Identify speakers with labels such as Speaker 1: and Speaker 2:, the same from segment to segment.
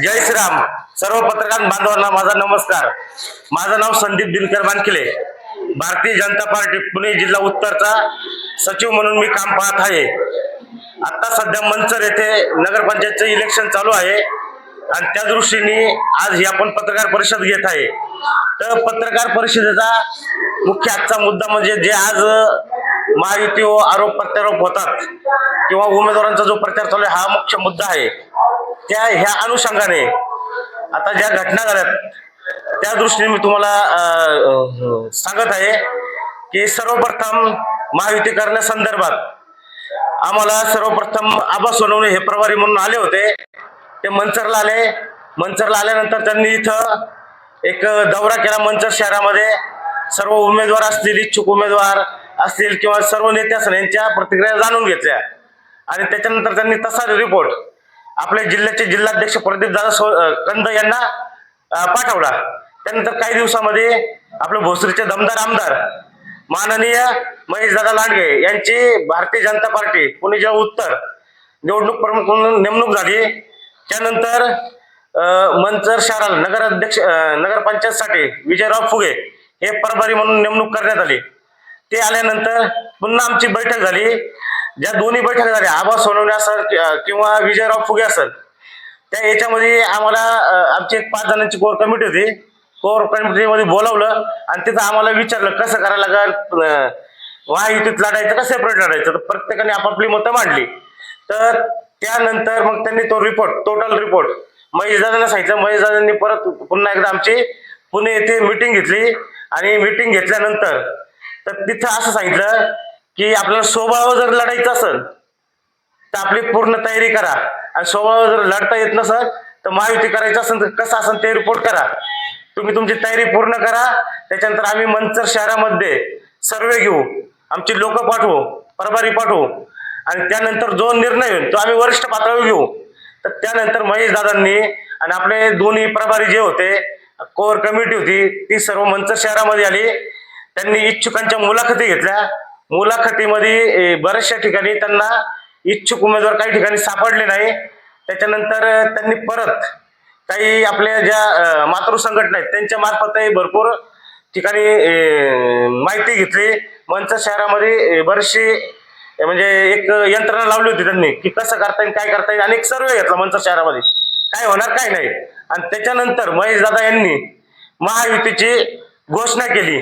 Speaker 1: जय श्रीराम. सर्व पत्रकार बांधवांना माझा नमस्कार. माझं नाव संदीप दिनकर बानखिले. भारतीय जनता पार्टी पुणे जिल्हा उत्तरचा सचिव म्हणून मी काम पाहत आहे. आता सध्या मंचर येथे नगरपंचायतचं इलेक्शन चालू आहे आणि त्या दृष्टीने आज ही आपण पत्रकार परिषद घेत आहे. तर पत्रकार परिषदेचा मुख्य आजचा मुद्दा म्हणजे जे आज महायुती व आरोप प्रत्यारोप होतात किंवा उमेदवारांचा जो प्रचार चालू आहे हा मुख्य मुद्दा आहे. ह्या अनुषंगाने आता ज्या घटना झाल्यात त्या दृष्टीने मी तुम्हाला सांगत आहे की सर्वप्रथम महायुती करण्यासंदर्भात आम्हाला सर्वप्रथम आबा सोनवणे हे प्रभारी म्हणून आले होते. ते मंचरला आल्यानंतर त्यांनी इथं एक दौरा केला. मंचर शहरामध्ये सर्व उमेदवार असतील, इच्छुक उमेदवार असतील किंवा सर्व नेते असतील यांच्या प्रतिक्रिया जाणून घेतल्या आणि त्याच्यानंतर त्यांनी तसा रिपोर्ट आपल्या जिल्ह्याचे जिल्हाध्यक्ष प्रदीप दादा कंद यांना पाठवला. त्यानंतर काही दिवसामध्ये आपले भोसरीचे दमदार आमदार माननीय महेशदादा लांडगे यांची भारतीय जनता पार्टी पुणे जिल्हा उत्तर निवडणूक प्रमुख म्हणून नेमणूक झाली. त्यानंतर मंचर शहराला नगरपंचायतसाठी विजयराव फुगे हे प्रभारी म्हणून नेमणूक करण्यात आली. ते आल्यानंतर पुन्हा आमची बैठक झाली. ज्या दोन्ही बैठक झाल्या आबा सोनवणे असेल किंवा विजयराव फुगे असेल त्या याच्यामध्ये आम्हाला आमची एक 5 जणांची कोर कमिटी होती. कोर कमिटीमध्ये बोलावलं आणि तिथं आम्हाला विचारलं कसं करायला लागेल, महायुतीत लढायचं का सेपरेट लढायचं. तर प्रत्येकाने आपापली मतं मांडली. तर त्यानंतर मग त्यांनी तो रिपोर्ट टोटल रिपोर्ट महेशदादांना सांगितलं. महेशदादांनी परत पुन्हा एकदा आमची पुणे येथे मीटिंग घेतली आणि मीटिंग घेतल्यानंतर तर तिथं असं सांगितलं की आपल्याला स्वभाव जर लढायचं असेल तर आपली पूर्ण तयारी करा आणि स्वभाव जर लढता येत नसेल तर महायुती करायचं असेल तर कसं असेल ते रिपोर्ट करा. तुम्ही तुमची तयारी पूर्ण करा. त्याच्यानंतर आम्ही मंचर शहरामध्ये सर्वे घेऊ, आमची लोक पाठवू, प्रभारी पाठवू आणि त्यानंतर जो निर्णय होईल तो आम्ही वरिष्ठ पातळीवर घेऊ. तर त्यानंतर महेशदादांनी आणि आपले दोन्ही प्रभारी जे होते कोर कमिटी होती ती सर्व मंचर शहरामध्ये आली. त्यांनी इच्छुकांच्या मुलाखती घेतल्या. मुलाखतीमध्ये बऱ्याचशा ठिकाणी त्यांना इच्छुक उमेदवार काही ठिकाणी सापडले नाही. त्याच्यानंतर त्यांनी परत काही आपल्या ज्या मातृ संघटना आहेत त्यांच्या मार्फतही भरपूर ठिकाणी माहिती घेतली. मंचर शहरामध्ये बरीचशी म्हणजे एक यंत्रणा लावली होती त्यांनी की कसं करता येईल, काय करता येईल आणि एक सर्वे घेतला मंचर शहरामध्ये काय होणार काय नाही. आणि त्याच्यानंतर महेशदादा यांनी महायुतीची घोषणा केली.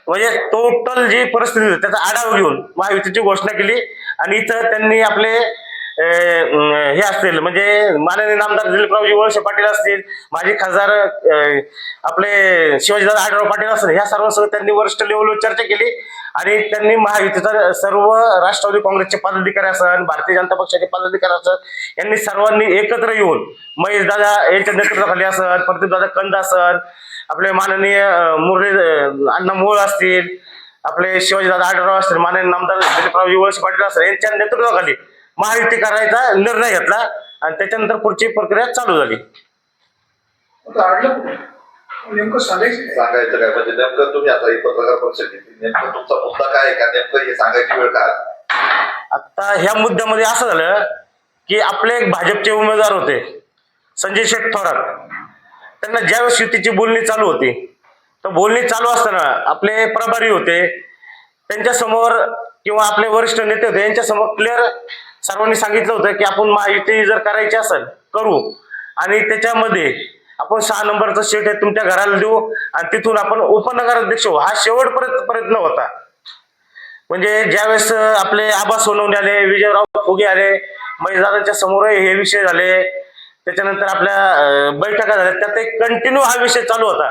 Speaker 1: म्हणजे टोटल जी परिस्थिती होती त्याचा आढावा घेऊन महायुतीची घोषणा केली. आणि इथं त्यांनी आपले हे असतील म्हणजे माननीय नामदार दिलीपरावजी वळसे पाटील असतील, माजी खासदार आपले शिवाजीदादा आढळराव पाटील असतील, ह्या सर्वांसह त्यांनी वरिष्ठ लेवलवर चर्चा केली. आणि त्यांनी महायुतीचा सर्व राष्ट्रवादी काँग्रेसचे पदाधिकारी असन, भारतीय जनता पक्षाचे पदाधिकारी असन यांनी सर्वांनी एकत्र येऊन महेशदादा यांच्या नेतृत्वाखाली असन, प्रदीपदादा कंद असन, आपले माननीय मुरली अण्णा मोळ असतील, आपले शिवाजीदादा आढळराव असतील, माननीय नामदार दिलीपरावजी वळसे पाटील असतील यांच्या नेतृत्वाखाली महायुती करायचा निर्णय घेतला आणि त्याच्यानंतर पुढची प्रक्रिया चालू झाली.
Speaker 2: नेमकं सांगायचं काय म्हणजे नेमकं तुम्ही आता पत्रकार परिषद घेतली, नेमकं तुमचा मुद्दा काय आहे का, नेमकं हे सांगायची वेळ काय?
Speaker 1: आता ह्या मुद्द्यामध्ये असं झालं की आपले एक भाजपचे उमेदवार होते संजय शेठ थोरात. त्यांना ज्यावेळेस युतीची बोलणी चालू होती तर बोलणी चालू असताना आपले प्रभारी होते त्यांच्या समोर किंवा आपले वरिष्ठ नेते होते यांच्या समोर क्लिअर सर्वांनी सांगितलं होतं की आपण महायुती जर करायची असेल करू आणि त्याच्यामध्ये आपण 6 नंबरचं सीट आहे तुमच्या घराला देऊ आणि तिथून आपण उपनगराध्यक्ष होऊ. हा शेवटपर्यंत प्रयत्न होता. म्हणजे ज्यावेळेस आपले आबा सोनवणे आले, विजयराव फुगे आले, महेशदादांच्या समोर हे विषय झाले, त्याच्यानंतर आपल्या बैठका झाल्या, त्यात एक कंटिन्यू हा विषय चालू होता.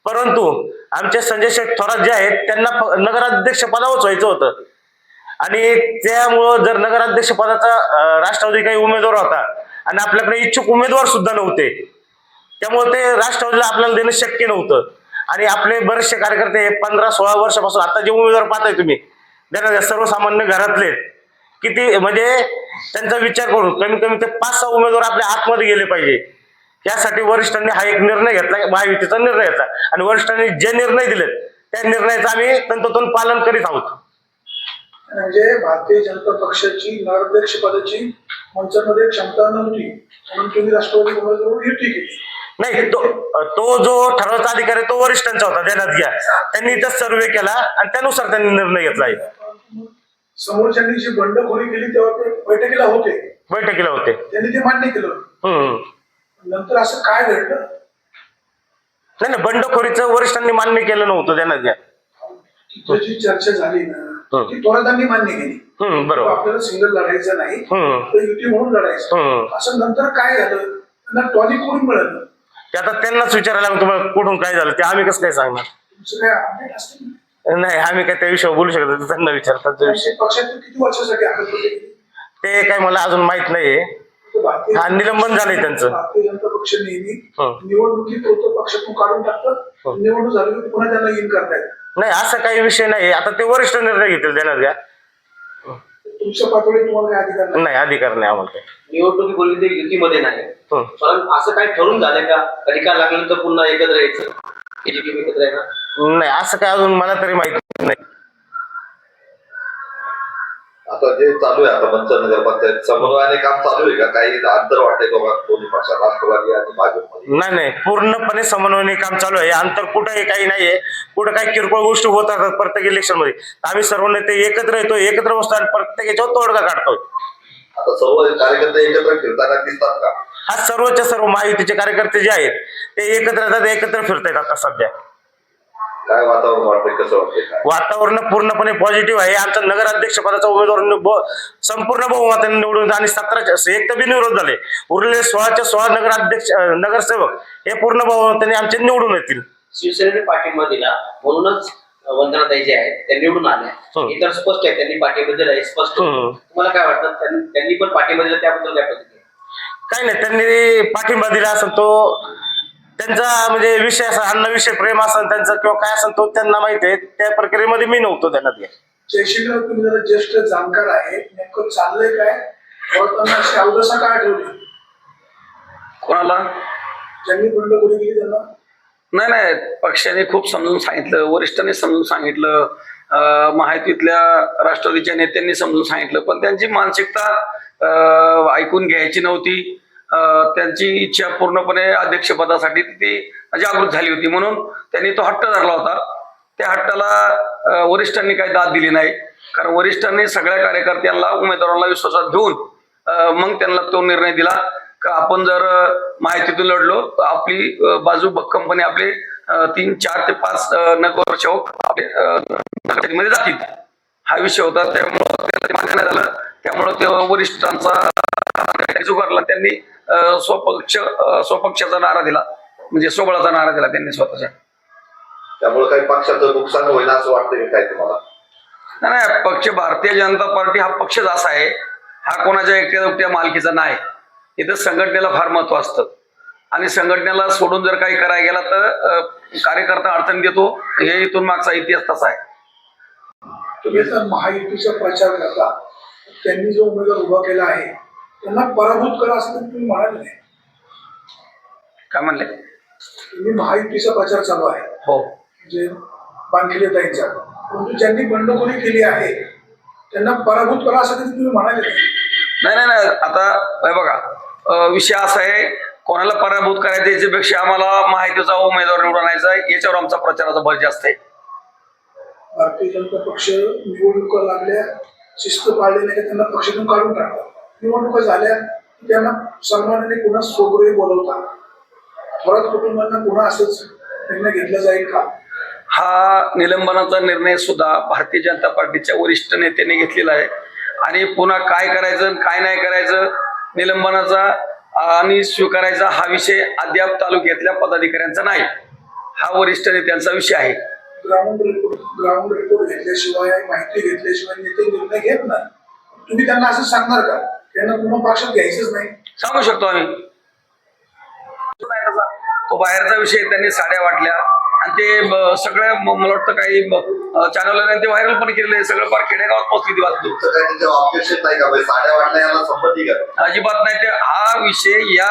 Speaker 1: परंतु आमचे संजय शेठ थोरात जे आहेत त्यांना नगराध्यक्ष पदावरच व्हायचं होतं आणि त्यामुळं जर नगराध्यक्ष पदाचा राष्ट्रवादी काही उमेदवार होता आणि आपल्याकडे इच्छुक उमेदवार सुद्धा नव्हते त्यामुळे ते राष्ट्रवादीला आपल्याला देणं शक्य नव्हतं. आणि आपले बरेचसे कार्यकर्ते 15-16 वर्षापासून आता जे उमेदवार पाहताय तुम्ही त्यांना सर्वसामान्य घरातले किती म्हणजे त्यांचा विचार करून कमीत कमी ते 5-6 उमेदवार आपल्या आतमध्ये गेले पाहिजे. यासाठी वरिष्ठांनी हा एक निर्णय घेतला, महायुतीचा निर्णय घेतला आणि वरिष्ठांनी जे निर्णय दिलेत त्या निर्णयाचं आम्ही तंतोतंत पालन करीत आहोत.
Speaker 3: म्हणजे भारतीय जनता पक्षाची नगराध्यक्ष पदाची मंचामध्ये क्षमता नव्हती म्हणून तुम्ही राष्ट्रवादी काँग्रेसबरोबर युती केली.
Speaker 1: नाही, तो जो ठरवायचा अधिकार आहे तो वरिष्ठांचा होता, देण्यात घ्या. त्यांनी तर सर्वे केला आणि त्यानुसार त्यांनी निर्णय घेतला आहे.
Speaker 3: समोरच्यांनी जी बंडखोरी केली तेव्हा ते बैठकीला होते,
Speaker 1: बैठकीला होते.
Speaker 3: त्यांनी ते मान्य केलं.
Speaker 1: हम्म.
Speaker 3: नंतर असं काय घडलं?
Speaker 1: नाही, बंडखोरीचं वरिष्ठांनी मान्य केलं नव्हतं, देण्यात घ्या.
Speaker 3: तिथं जी चर्चा झाली ना ती थोरातांनी मान्य केली.
Speaker 1: बरोबर.
Speaker 3: आपल्याला सिंगल लढायचं नाही,
Speaker 1: हम्म.
Speaker 3: तर युती म्हणून लढायचं. असं नंतर काय झालं? त्यांना टॉली कुठून मिळालं?
Speaker 1: ते आता त्यांनाच विचारायला लागलं, तुम्हाला कुठून काय झालं ते आम्ही कसं काय सांगणार.
Speaker 3: तुमचं काय अपडेट असतं?
Speaker 1: नाही, आम्ही काय त्या विषयावर बोलू शकतो, ते त्यांना विचारतात तो विषय.
Speaker 3: पक्षात किती वर्षासाठी आघाडी केली?
Speaker 1: ते काय मला अजून माहित नाहीये. हा, निलंबन झालंय त्यांचं.
Speaker 3: भारतीय जनता पक्ष नेहमी
Speaker 1: हं.
Speaker 3: निवडणुकीत होतं, पक्षातून काढून टाकतात, निवडणूक झाली की पुन्हा त्यांना इन करतायत.
Speaker 1: नाही, असं काही विषय नाही. आता ते वरिष्ठ निर्णय घेतील, देण्यात घ्या.
Speaker 3: तुमच्या पातळीवर तुम्हाला काय अधिकार नाही?
Speaker 1: नाही, अधिकार नाही आम्हाला काही.
Speaker 4: निवडणुकीपूर्वी ते युतीमध्ये नाही,
Speaker 1: हं.
Speaker 4: पण असं काही ठरून झालंय का कधी काय लागलं तर पुन्हा एकत्र यायचं, BJP एकत्र यायचं?
Speaker 1: नाही, असं काय अजून मला तरी माहिती नाही.
Speaker 2: आता जे चालू आहे आता मंचर नगरपंचायत समन्वयाने काम चालू आहे का? काही अंतर वाटतंय बाबा दोन्ही पक्षात, राष्ट्रवादी आणि भाजपमध्ये?
Speaker 1: नाही, पूर्णपणे समन्वयाने काम चालू आहे. अंतर कुठंही काही नाहीये. कुठं काही किरकोळ गोष्टी होत असतात प्रत्येक इलेक्शन मध्ये, आम्ही सर्व नेते एकत्र येतो, एकत्र बसतो आणि प्रत्येक याच्यावर तोडगा काढतोय.
Speaker 2: आता सर्व कार्यकर्ते एकत्र फिरताना दिसतात का?
Speaker 1: हा, सर्वच्या सर्व महायुतीचे कार्यकर्ते जे आहेत ते एकत्र येतात, एकत्र फिरतायत आता सध्या.
Speaker 2: काय वातावरण वाटतंय, कसं वाटतंय काय?
Speaker 1: वातावरण पूर्णपणे पॉझिटिव्ह आहे. आमचा नगराध्यक्ष पदाचा उमेदवार संपूर्ण बहुमताने निवडून आणि 17 एक तर बिनविरोध झाले. उरलेले 16च्या 16 नगरसेवक हे पूर्ण बहुमताने आमचे निवडून येतील.
Speaker 4: शिवसेनेने पाठिंबा दिला म्हणूनच वंदनाताई जे आहेत त्या निवडून आल्या. हे तर स्पष्ट आहे, त्यांनी पाठिंबा दिला हे स्पष्ट आहे. तुम्हाला काय वाटतं, त्यांनी पण पाठिंबा दिला त्याबद्दल काय प्रतिक्रिया?
Speaker 1: काही नाही, त्यांनी पाठिंबा दिला असेल तो त्यांचा म्हणजे विषय असा, अन्नविषय प्रेम असेल त्यांचा किंवा काय असेल तो त्यांना माहिती आहे. त्या प्रक्रियेमध्ये मी नव्हतो त्यांना.
Speaker 3: जयशिंगराव, तुम्ही जरा ज्येष्ठ जाणकार आहे, नेमकं चाललंय काय? त्यांना अशी अवदसा काय ठेवली?
Speaker 5: कोणाला?
Speaker 3: ज्यांनी बंडखोरी केली त्यांना?
Speaker 5: नाही, पक्षाने खूप समजून सांगितलं, वरिष्ठांनी समजून सांगितलं, महायुतीतल्या राष्ट्रवादीच्या नेत्यांनी समजून सांगितलं, पण त्यांची मानसिकता ऐकून घ्यायची नव्हती. त्यांची इच्छा पूर्णपणे अध्यक्षपदासाठी ती जागृत झाली होती, म्हणून त्यांनी तो हट्ट धरला होता. त्या हट्टाला वरिष्ठांनी काही दाद दिली नाही, कारण वरिष्ठांनी सगळ्या कार्यकर्त्यांना उमेदवारांना विश्वासात घेऊन मग त्यांना तो निर्णय दिला का आपण जर माहितीतून लढलो तर आपली बाजू भक्कमपणे आपले 3, 4 ते 5 नगरसेवक आपले मध्ये जातील, हा विषय होता. त्यामुळं त्याला मान्य नाही झालं, त्यामुळं ते वरिष्ठांचा जुगारला त्यांनी स्वपक्षाचा नारा दिला, म्हणजे सोबळाचा नारा दिला त्यांनी स्वतःच्या.
Speaker 2: त्यामुळे काही पक्षाचं नुकसान होईल असं वाटतंय का काय तुम्हाला?
Speaker 5: नाही, पक्ष भारतीय जनता पार्टी हा पक्षच असा आहे, हा कोणाच्या एकट्या मालकीचा नाही. इथं संघटनेला फार महत्व असतं आणि संघटनेला सोडून जर काही करायला गेला तर कार्यकर्ता अडचण देतो. हे इथून मागचा इतिहास तसा आहे.
Speaker 3: तुम्ही आता महायुतीचा प्रचार करता, त्यांनी जो उमेदवार उभा केला आहे त्यांना पराभूत करा असं तुम्ही म्हणाले नाही.
Speaker 5: काय म्हणले?
Speaker 3: तुम्ही महायुतीचा प्रचार चालू आहे,
Speaker 5: हो,
Speaker 3: म्हणजे बानखिले ताईंचा, परंतु ज्यांनी बंडखोरी केली आहे त्यांना पराभूत करा असं तुम्ही म्हणाले नाही.
Speaker 5: नाही, आता हे बघा, विषय असा आहे, कोणाला पराभूत करायचं याच्यापेक्षा आम्हाला माहितीचा उमेदवार निवडून आणायचा आहे, याच्यावर आमचा प्रचाराचा भर जास्त आहे.
Speaker 3: भारतीय जनता पक्ष निवडणुका लागल्या, शिस्त पाळली नाही त्यांना पक्षातून काढून टाकलं. निवडणुका झाल्या त्यांना सन्मानाने पुन्हा सोबरे बोलवता. थोरात कुटुंबांना पुन्हा असंच निर्णय घेतला जाईल का?
Speaker 5: हा निलंबनाचा निर्णय सुद्धा भारतीय जनता पार्टीच्या वरिष्ठ नेत्यांनी घेतलेला आहे आणि पुन्हा काय करायचं काय नाही करायचं, निलंबनाचा आणि स्वीकारायचा हा विषय अद्याप तालुक्यातल्या पदाधिकाऱ्यांचा नाही, हा वरिष्ठ नेत्यांचा विषय आहे.
Speaker 3: ग्राउंड रिपोर्ट घेतल्याशिवाय, माहिती घेतल्याशिवाय नेते निर्णय घेत नाही. तुम्ही त्यांना असं सांगणार का त्यांना पुन्हा पक्षात घ्यायचंच नाही?
Speaker 5: सांगू शकतो आम्ही. तो बाहेरचा विषय, त्यांनी साड्या वाटल्या आणि ते सगळं मला वाटतं काही चॅनलला ते व्हायरल पण केलेलं आहे, सगळं फार खेडेगावात पोहोचली ती बातमी.
Speaker 2: ऑब्जेक्शन नाही का? साड्या वाटण्या याला संमती का?
Speaker 5: अजिबात नाही. ते हा विषय या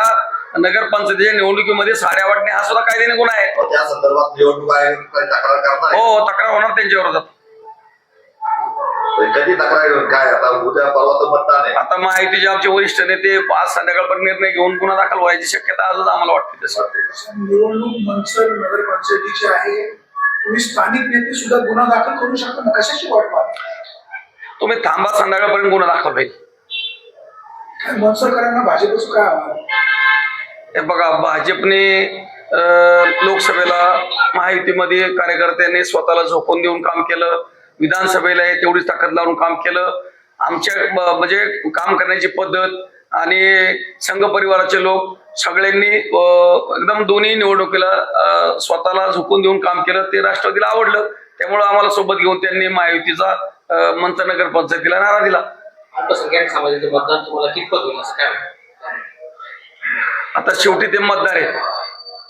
Speaker 5: नगरपंचायतीच्या निवडणुकीमध्ये साड्या वाटणे हा सुद्धा कायद्याने गुन्हा आहे.
Speaker 2: त्या संदर्भात निवडणूक आयोग तक्रार करणार?
Speaker 5: हो, तक्रार होणार त्यांच्या विरोधात.
Speaker 2: कधी तक्रार येऊन काय आता उद्या परवा तर मतदान आहे.
Speaker 5: आता माहितीचे आमचे वरिष्ठ नेते आज संध्याकाळपर्यंत निर्णय घेऊन गुन्हा दाखल व्हायची शक्यता आजच आम्हाला वाटते तसं.
Speaker 3: निवडणूक मंचर नगरपंचायतीची आहे, तुम्ही स्थानिक नेते सुद्धा गुन्हा दाखल करू शकता ना, कशाची वाट पाहता?
Speaker 5: तुम्ही थांबा, संध्याकाळपर्यंत गुन्हा दाखल होईल.
Speaker 3: मनसरकरांना भाजपचं काय आव्हान?
Speaker 5: हे बघा, भाजपने लोकसभेला महायुतीमध्ये कार्यकर्त्यांनी स्वतःला झोकून देऊन काम केलं, विधानसभेला तेवढीच ताकद लावून काम केलं. आमच्या म्हणजे काम करण्याची पद्धत आणि संघ परिवाराचे लोक सगळ्यांनी एकदम दोन्ही निवडणुकीला स्वतःला झोकून देऊन काम केलं. ते राष्ट्रवादीला आवडलं, त्यामुळे आम्हाला सोबत घेऊन त्यांनी महायुतीचा मंचर नगर पंचायतीला नारा दिला.
Speaker 4: अल्पसंख्याक समाजाचे मतदान तुम्हाला कितपत होईल असं काय वाटतं?
Speaker 5: आता शेवटी ते मतदार आहेत,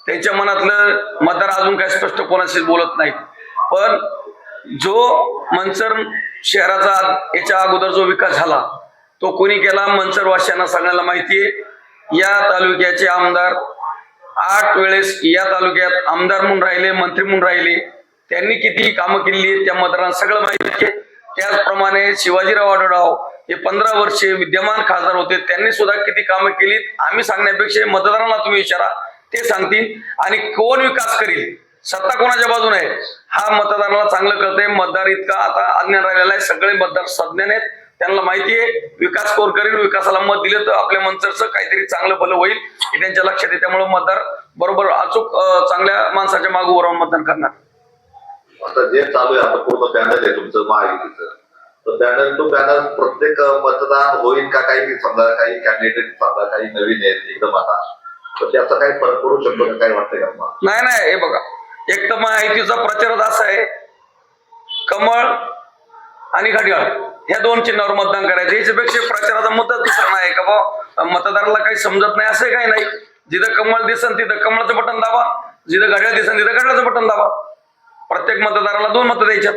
Speaker 5: त्यांच्या मनातलं मतदार अजून काय स्पष्ट कोणाशी बोलत नाहीत. पण जो मंचर शहराचा याच्या अगोदर जो विकास झाला तो कोणी केला, मंचर वासियांना सगळ्यांना माहितीये. या तालुक्याचे आमदार 8 वेळेस या तालुक्यात आमदार म्हणून राहिले, मंत्री म्हणून राहिले. त्यांनी किती कामं केली आहेत त्या मतदारांना सगळं माहिती आहे. त्याचप्रमाणे शिवाजीराव आढळराव हे 15 वर्षे विद्यमान खासदार होते, त्यांनी सुद्धा किती कामं केलीत आम्ही सांगण्यापेक्षा मतदारांना तुम्ही विचारा, ते सांगतील. आणि कोण विकास करील, सत्ता कोणाच्या बाजूने आहे, हा मतदाराला चांगलं कळतंय. मतदार इतका आता अज्ञान राहिलेला आहे, सगळे मतदार सज्ञान आहेत, त्यांना माहिती आहे विकास कोण करेल. विकासाला मत दिलं तर आपल्या मंचरचं काहीतरी चांगलं भलं होईल हे त्यांच्या लक्षात आहे. त्यामुळे मतदार बरोबर अचूक चांगल्या माणसाच्या मागे उभं राहून मतदान करणार.
Speaker 2: आता जे चालू आहे आता पूर्ण पॅनल आहे तुमचं महायुतीचं, तर पॅनल टू पॅनल प्रत्येक मतदान होईल का? काही समजा काही कॅन्डिडेट समजा काही नवीन आहेत एकदम आता, तर त्याचा काही फरक पडू शकतो का? काय वाटतंय का तुम्हाला?
Speaker 5: नाही, हे बघा, एक तर महायुतीचा प्रचारच असा आहे, कमळ आणि घड्याळ ह्या 2 चिन्हावर मतदान करायचं. याच्यापेक्षा प्रचाराचा मुद्दा दुसरा नाही का बा, मतदाराला काही समजत नाही असं काही नाही. जिथं कमळ दिसन तिथं कमळाचं बटन दाबा, जिथं घड्याळ दिसन तिथं घड्याळाचं बटन दाबा. प्रत्येक मतदाराला 2 मतं द्यायच्यात.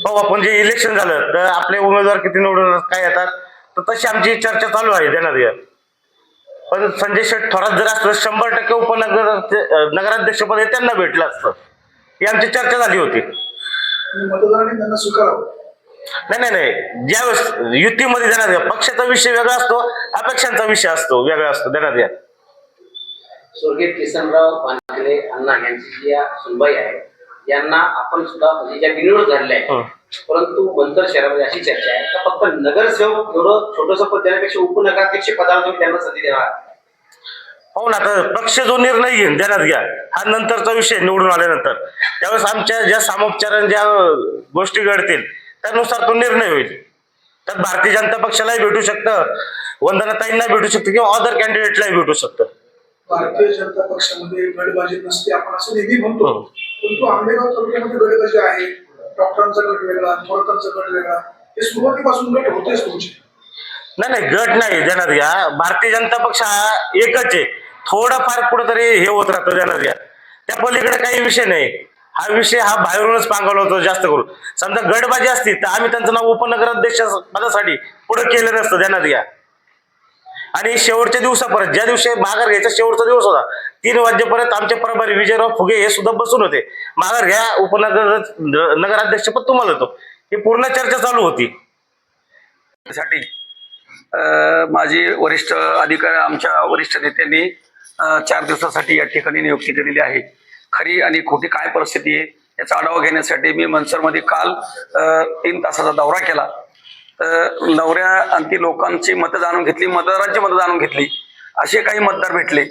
Speaker 1: हो, आपण जे इलेक्शन झालं तर आपले उमेदवार किती निवडून काय येतात, तर तशी आमची चर्चा चालू आहे देण्यात येत. पण संजय शेठ थोरात जर असलं 100% नगराध्यक्षपद हे त्यांना भेटलं असतं, ही आमची चर्चा झाली होती.
Speaker 3: मतदारांनी त्यांना स्वीकारावं.
Speaker 1: नाही, ज्यावेळेस युतीमध्ये देण्यात येत, पक्षाचा विषय वेगळा असतो, अपेक्षांचा विषय असतो वेगळा असतो देण्यात येत.
Speaker 4: स्वर्गीय किसनराव पानखले अण्णा यांची जी सुनबाई आहे यांना आपण सुद्धा म्हणजे ज्या बिनविरोध झालेल्या आहेत, परंतु मंचर शहरामध्ये अशी चर्चा आहे का फक्त नगरसेवक एवढं छोटंसं पद देण्यापेक्षा उपनगराध्यक्ष पदावर तुम्ही त्यांना संधी देणार?
Speaker 1: हो ना, तर पक्ष जो निर्णय घेईन देण्यात घ्या, हा नंतरचा विषय निवडून आल्यानंतर. त्यावेळेस आमच्या ज्या सामोपचाराने ज्या गोष्टी घडतील त्यानुसार तो निर्णय होईल. त्यात भारतीय जनता पक्षालाही भेटू शकतं, वंदनाताईंना भेटू शकतं किंवा अदर कॅन्डिडेटलाही भेटू शकतं.
Speaker 3: भारतीय जनता पक्षामध्ये गटबाजी नसते आपण असं नेहमी म्हणतो, परंतु आंबेगाव तालुक्यामध्ये गटबाजी आहे. डॉक्टरांचा गट वेगळा, थोरातांचा गट वेगळा, हे सुरुवातीपासून गट होतेच तुमचे.
Speaker 1: नाही, गट नाही देण्यात घ्या. भारतीय जनता पक्ष हा एकच आहे. थोडंफार कुठंतरी हे होत राहतं देण्यात घ्या, त्या पलीकडे काही विषय नाही. हा विषय हा बाहेरूनच पांगवला होतो जास्त करून. समजा गटबाजी असती तर आम्ही त्यांचं नाव उपनगराध्यक्ष पदासाठी पुढे केलं नसतं देण्यात घ्या. आणि शेवटच्या दिवसापर्यंत, ज्या दिवशी माघार घ्यायचा शेवटचा दिवस होता, 3 वाजेपर्यंत आमचे प्रभारी विजयराव फुगे हे सुद्धा बसून होते. माघार घ्या, नगराध्यक्षपद तुम्हाला होतो, ही पूर्ण चर्चा चालू होती.
Speaker 5: साठी माझी वरिष्ठ अधिकारी आमच्या वरिष्ठ नेत्यांनी 4 दिवसासाठी या ठिकाणी नियुक्ती केलेली आहे. खरी आणि खोटी काय परिस्थिती आहे याचा आढावा घेण्यासाठी मी मनसरमध्ये काल 3 तासाचा दौरा केला. दौऱ्या आणि लोकांची मतं जाणून घेतली, मतदारांची मतं जाणून घेतली. असे काही मतदार भेटले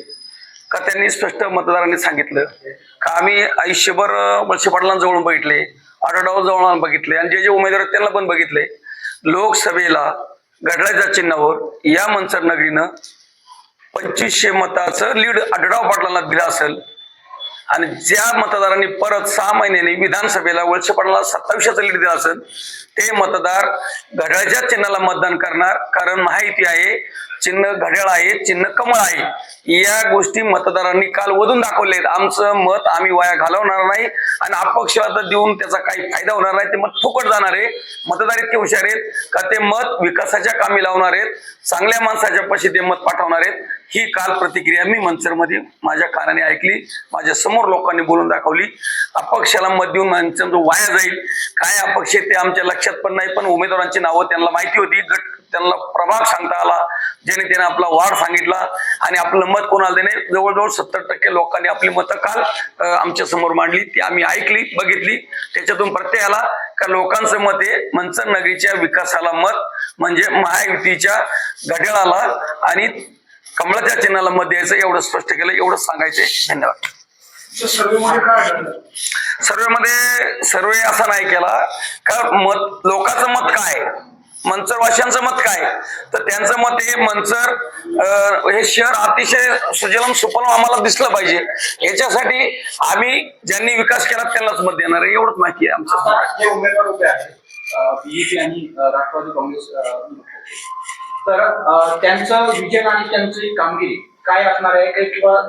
Speaker 5: का त्यांनी स्पष्ट मतदारांनी सांगितलं का आम्ही आयुष्यभर वळसे पाटलांजवळून बघितले, आढळराव जवळ बघितले आणि जे उमेदवार आहेत त्यांना पण बघितले. लोकसभेला घड्याळाच्या चिन्हावर या मंचर नगरीनं 2500 मताचं लीड आढळराव पाटलांना दिलं असेल आणि ज्या मतदारांनी परत 6 महिन्यांनी विधानसभेला वळसे पाटलांना 27चं लीड दिलं असेल ते मतदार घड्याळाच्या चिन्हाला मतदान करणार. कारण माहिती आहे चिन्ह घड्याळ आहे, चिन्ह कमळ आहे. या गोष्टी मतदारांनी काल वधून दाखवलेत. आमचं मत आम्ही वाया घालवणार नाही आणि अपक्षात देऊन त्याचा काही फायदा होणार नाही. ते मत फुकट जाणार आहे. मतदार इतके हुशार आहेत का ते मत विकासाच्या कामी लावणार आहेत, चांगल्या माणसाच्या पाशी ते मत पाठवणार आहेत. ही काल प्रतिक्रिया मी मंचरमध्ये माझ्या कानाने ऐकली, माझ्या समोर लोकांनी बोलून दाखवली. अपक्षाला मत देऊन मंचर वाया जाईल, काय अपक्ष ते आमच्या लक्षात पण नाही, पण उमेदवारांची नावं त्यांना माहिती होती, गट त्यांना प्रभाग सांगता आला, ज्याने त्याने आपला वाढ सांगितला आणि आपलं मत कोणाला देणे. जवळजवळ 70% लोकांनी आपली मतं काल आमच्या समोर मांडली, ती आम्ही ऐकली, बघितली. त्याच्यातून प्रत्यय आला का लोकांचं मत आहे मंचर नगरीच्या विकासाला मत म्हणजे महायुतीच्या घड्याळाला आणि कमळाच्या चिन्हाला मत द्यायचं, एवढं स्पष्ट केलं, एवढंच सांगायचे. धन्यवाद.
Speaker 3: सर्वेमध्ये काय आढळलं?
Speaker 5: सर्वे असा नाही केला का मत लोकांचं मत काय, मंचरवासियांचं मत काय, तर त्यांचं मत हे मंचर हे शहर अतिशय सुजलम सुफलम आम्हाला दिसलं पाहिजे, याच्यासाठी आम्ही ज्यांनी विकास केला त्यांनाच मत देणार आहे, एवढंच माहिती आहे आमचं.
Speaker 6: आता जे उमेदवार उभे आहेत बीजेपी आणि राष्ट्रवादी काँग्रेस तर त्यांचं विजन आणि त्यांची कामगिरी काय असणार आहे काही किंवा